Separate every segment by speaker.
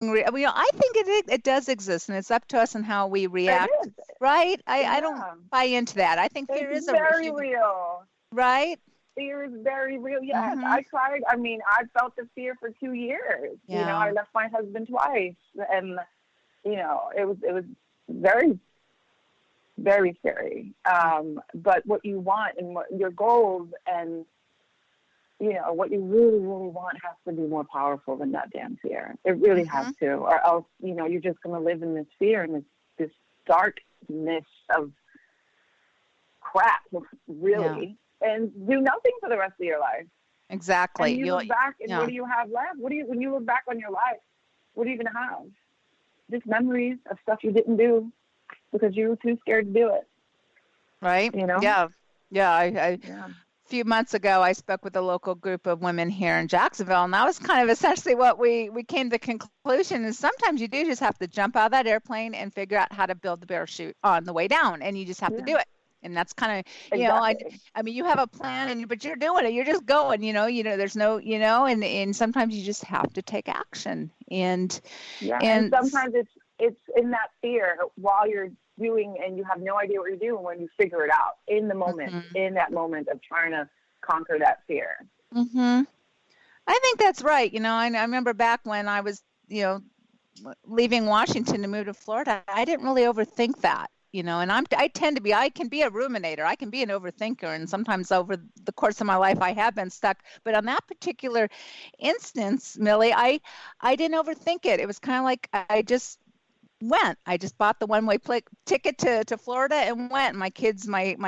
Speaker 1: I think it does exist, and it's up to us and how we
Speaker 2: It
Speaker 1: react,
Speaker 2: is.
Speaker 1: right? I don't
Speaker 2: Yeah.
Speaker 1: buy into that. I think fear
Speaker 2: It's
Speaker 1: is a
Speaker 2: very real.
Speaker 1: right?
Speaker 2: Fear is very real. Yes,
Speaker 1: Mm-hmm.
Speaker 2: I tried. I mean, I felt the fear for 2 years.
Speaker 1: Yeah.
Speaker 2: I left my husband twice, and it was very, very scary. But what you want and what your goals and what you really, really want has to be more powerful than that damn fear. It really has
Speaker 1: Mm-hmm.
Speaker 2: to, or else you're just going to live in this fear and this darkness of crap,
Speaker 1: Yeah.
Speaker 2: really, and do nothing for the rest of your life.
Speaker 1: Exactly.
Speaker 2: And you look back, and what
Speaker 1: Yeah.
Speaker 2: do you have left? When you look back on your life, what are you going to have? Just memories of stuff you didn't do because you were too scared to do it.
Speaker 1: Right.
Speaker 2: You know?
Speaker 1: Yeah. Yeah. A
Speaker 2: Yeah.
Speaker 1: few months ago, I spoke with a local group of women here in Jacksonville, and that was kind of essentially what we came to the conclusion is sometimes you do just have to jump out of that airplane and figure out how to build the parachute on the way down, and you just have to
Speaker 2: Yeah.
Speaker 1: do it. And that's kind of,
Speaker 2: Exactly.
Speaker 1: I mean, you have a plan, but you're doing it. You're just going. There's no, and sometimes you just have to take action.
Speaker 2: Yeah. And
Speaker 1: And
Speaker 2: sometimes it's in that fear while you're doing, and you have no idea what you're doing when you figure it out in the moment,
Speaker 1: mhm,
Speaker 2: in that moment of trying to conquer that fear.
Speaker 1: mhm. I think that's right. I remember back when I was, leaving Washington to move to Florida, I didn't really overthink that. And I can be a ruminator. I can be an overthinker. And sometimes over the course of my life, I have been stuck. But on that particular instance, Millie, I didn't overthink it. It was kind of like I just went. I just bought the one-way ticket to Florida and went. My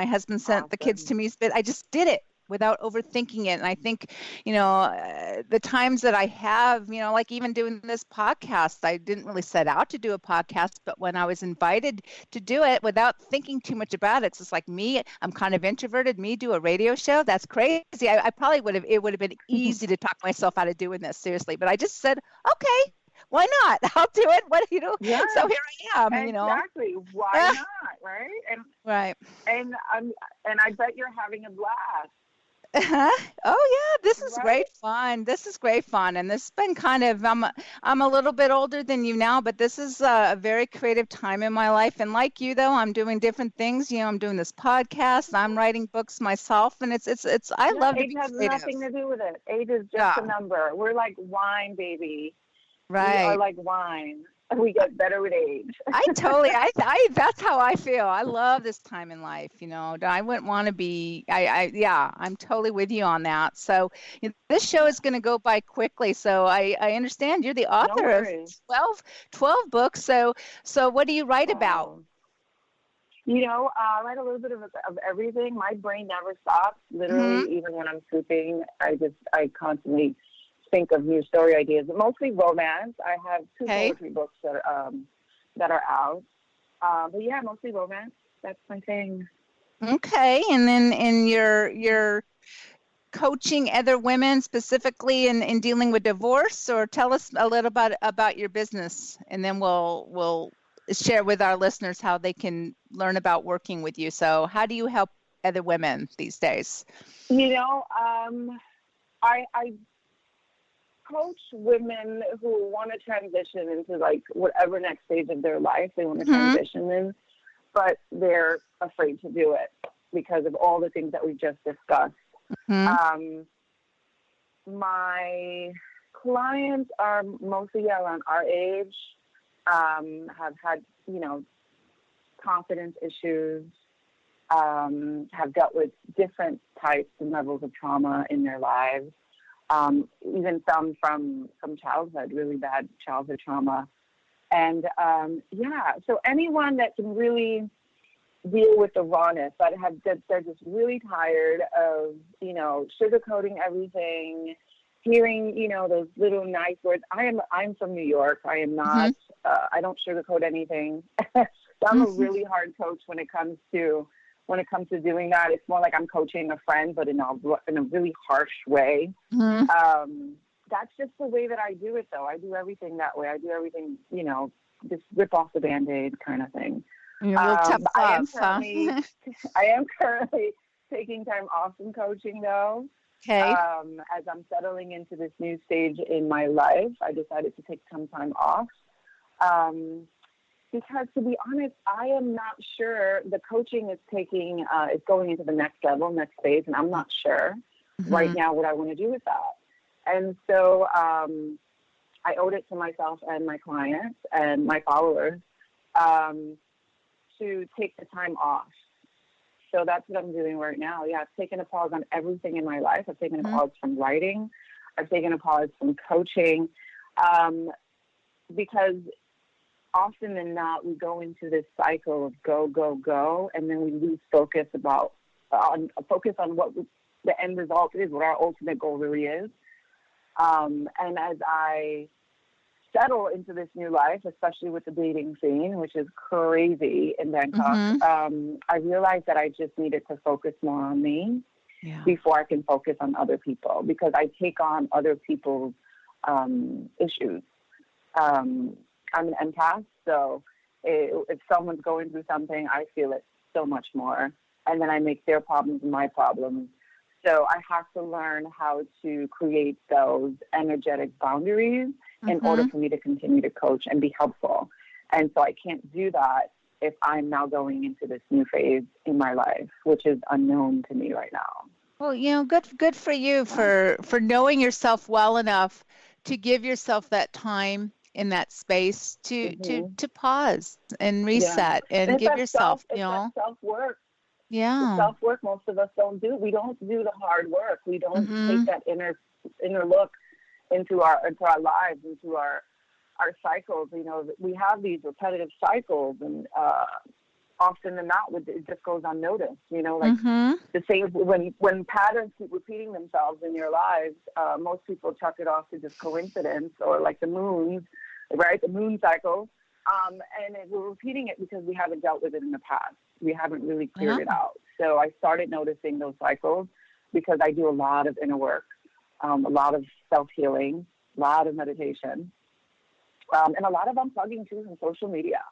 Speaker 1: husband sent the kids
Speaker 2: Awesome.
Speaker 1: to me, but I just did it without overthinking it. And I think, the times that I have, like even doing this podcast, I didn't really set out to do a podcast, but when I was invited to do it without thinking too much about it, it's just like me, I'm kind of introverted, me do a radio show. That's crazy. I probably it would have been easy to talk myself out of doing this, seriously, but I just said, okay, why not? I'll do it. So
Speaker 2: Yeah.
Speaker 1: here I am.
Speaker 2: Exactly. Why not? Right.
Speaker 1: Right.
Speaker 2: And and I bet you're having a blast.
Speaker 1: Uh-huh. Oh yeah, this is
Speaker 2: Right.
Speaker 1: great fun. This is great fun, and this has been kind of. I'm a little bit older than you now, but this is a very creative time in my life. And like you, though, I'm doing different things. I'm doing this podcast. I'm writing books myself, and it's. I
Speaker 2: Yeah.
Speaker 1: love to
Speaker 2: Age
Speaker 1: be
Speaker 2: has
Speaker 1: creative.
Speaker 2: nothing to do with it. Age is just a
Speaker 1: Yeah.
Speaker 2: number. We're like wine, baby. We are
Speaker 1: Right.
Speaker 2: like wine. We get better with age.
Speaker 1: I totally, that's how I feel. I love this time in life. I wouldn't want to be, yeah, I'm totally with you on that. So this show is going to go by quickly. So I understand you're the
Speaker 2: No
Speaker 1: author of
Speaker 2: worries.
Speaker 1: 12 books. So what do you write about?
Speaker 2: Wow. I write a little bit of everything. My brain never stops.
Speaker 1: Mm-hmm.
Speaker 2: Literally, even when I'm sleeping, I constantly think of new story ideas. But mostly romance. I have two
Speaker 1: Okay.
Speaker 2: poetry books that are out. But yeah, mostly romance. That's my thing.
Speaker 1: Okay. And then you're coaching other women specifically in dealing with divorce, or tell us a little about your business, and then we'll share with our listeners how they can learn about working with you. So how do you help other women these days?
Speaker 2: I coach women who want to transition into like whatever next stage of their life they want to
Speaker 1: Mm-hmm.
Speaker 2: transition in, but they're afraid to do it because of all the things that we just discussed.
Speaker 1: Mm-hmm.
Speaker 2: Um, my clients are mostly around our age, have had, confidence issues, have dealt with different types and levels of trauma in their lives, even some from childhood, really bad childhood trauma. And so anyone that can really deal with the rawness, they're just really tired of, sugarcoating everything, hearing, those little nice words. I'm from New York. I am not, I don't sugarcoat anything. So I'm a
Speaker 1: Mm-hmm.
Speaker 2: really hard coach when it comes to doing that. It's more like I'm coaching a friend, but in a really harsh way.
Speaker 1: Mm-hmm.
Speaker 2: That's just the way that I do it, though. I do everything that way. I do everything, just rip off the Band-Aid kind of thing.
Speaker 1: You're a real tough
Speaker 2: I
Speaker 1: love, huh?
Speaker 2: am currently taking time off from coaching, though.
Speaker 1: Okay.
Speaker 2: As I'm settling into this new stage in my life, I decided to take some time off. Because to be honest, I am not sure. The coaching is going into the next level, next phase, and I'm not sure right now what I want to do with that. And so I owed it to myself and my clients and my followers to take the time off. So that's what I'm doing right now. Yeah, I've taken a pause on everything in my life. I've taken a pause from writing. I've taken a pause from coaching because often than not, we go into this cycle of go, go, go, and then we lose focus on what the end result is, what our ultimate goal really is. And as I settle into this new life, especially with the dating scene, which is crazy in Bangkok, I realized that I just needed to focus more on me before I can focus on other people, because I take on other people's issues. I'm an empath, so if someone's going through something, I feel it so much more. And then I make their problems my problems. So I have to learn how to create those energetic boundaries in order for me to continue to coach and be helpful. And so I can't do that if I'm now going into this new phase in my life, which is unknown to me right now.
Speaker 1: Well, good for you for knowing yourself well enough to give yourself that time in that space to pause and reset and give yourself,
Speaker 2: self-work.
Speaker 1: Yeah.
Speaker 2: Self-work most of us don't do. We don't do the hard work. We don't take that inner look into our lives, into our cycles. We have these repetitive cycles, and often than not, it just goes unnoticed. The same when patterns keep repeating themselves in your lives, most people chuck it off to just coincidence, or like the moons, right? The moon cycle, and we're repeating it because we haven't dealt with it in the past. We haven't really cleared it out. So I started noticing those cycles because I do a lot of inner work, a lot of self-healing, a lot of meditation, and a lot of unplugging too from social media.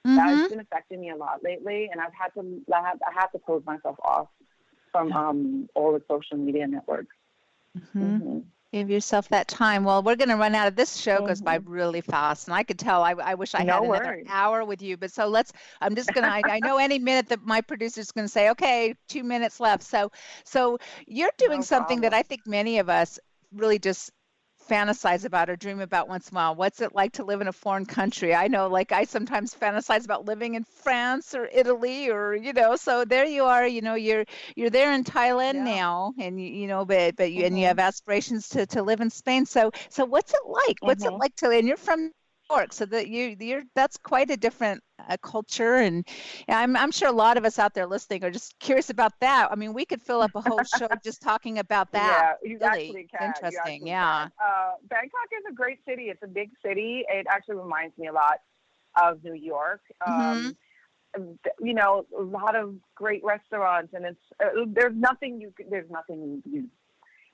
Speaker 2: That's been affecting me a lot lately, and I have to close myself off from all the social media networks.
Speaker 1: Give yourself that time. Well, we're going to run out of this show goes by really fast, and I could tell I wish I had another hour with you. But so I'm just going to. I know any minute that my producer's going to say, okay, 2 minutes left. So you're doing something that I think many of us really just fantasize about or dream about once in a while. What's it like to live in a foreign country? I know, like, I sometimes fantasize about living in France or Italy, or so there you are, you're there in Thailand now, and but you and you have aspirations to live in Spain. So what's it like? What's it like and you're from New York, so that you're that's quite a different culture, and I'm sure a lot of us out there listening are just curious about that. I mean, we could fill up a whole show just talking about that.
Speaker 2: Yeah, you
Speaker 1: really
Speaker 2: actually can.
Speaker 1: interesting.
Speaker 2: Bangkok is a great city. It's a big city. It actually reminds me a lot of New York. A lot of great restaurants, and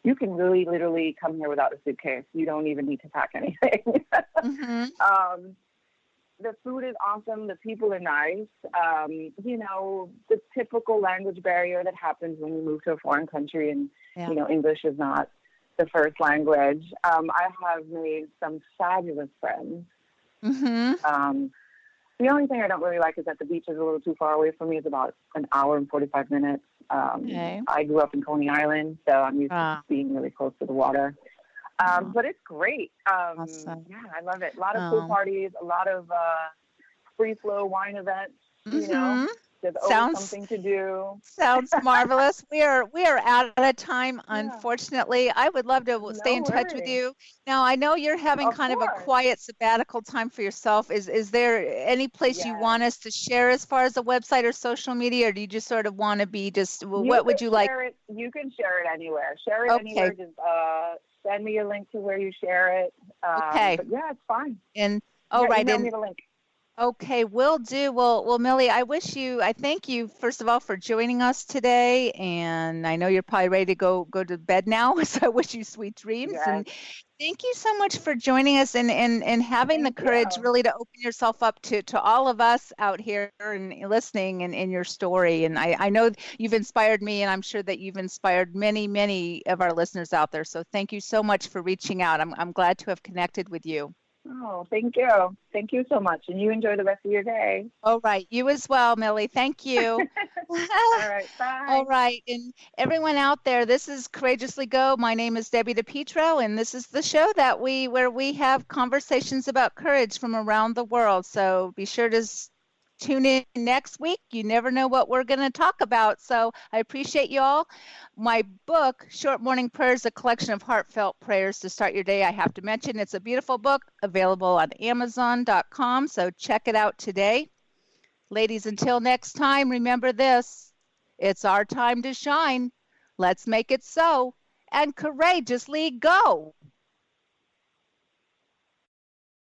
Speaker 2: you can really literally come here without a suitcase. You don't even need to pack anything. The food is awesome. The people are nice. The typical language barrier that happens when you move to a foreign country and, English is not the first language. I have made some fabulous friends. The only thing I don't really like is that the beach is a little too far away from me. It's about an hour and 45 minutes. I grew up in Coney Island, so I'm used to being really close to the water. But it's great.
Speaker 1: Awesome.
Speaker 2: Yeah, I love it. A lot of pool parties, a lot of free flow wine events. There's always something to do.
Speaker 1: Sounds marvelous. We are out of time, unfortunately. I would love to stay in touch with you. Now, I know you're having kind of a quiet sabbatical time for yourself. Is there any place you want us to share as far as the website or social media, or do you just sort of want to be what would you like?
Speaker 2: You can share it anywhere. Share it anywhere. Just send me a link to where you share it.
Speaker 1: Okay.
Speaker 2: But yeah, it's fine.
Speaker 1: And
Speaker 2: email me the link.
Speaker 1: Okay, will do. Well, Millie, I thank you first of all for joining us today, and I know you're probably ready to go to bed now. So I wish you sweet dreams,
Speaker 2: Yes.
Speaker 1: and thank you so much for joining us and having the
Speaker 2: Thank you.
Speaker 1: courage really to open yourself up to all of us out here and listening and in your story. And I know you've inspired me, and I'm sure that you've inspired many of our listeners out there. So thank you so much for reaching out. I'm glad to have connected with you.
Speaker 2: Oh, thank you. Thank you so much. And you enjoy the rest of your day.
Speaker 1: All right. You as well, Millie. Thank you.
Speaker 2: All right.
Speaker 1: All
Speaker 2: Bye.
Speaker 1: right. And everyone out there, this is Courageously Go. My name is Debbie DePietro, and this is the show where we have conversations about courage from around the world. So be sure to tune in next week. You never know what we're going to talk about. So I appreciate you all. My book, Short Morning Prayers, a collection of heartfelt prayers to start your day. I have to mention it's a beautiful book available on Amazon.com. So check it out today. Ladies, until next time, remember this. It's our time to shine. Let's make it so and courageously go.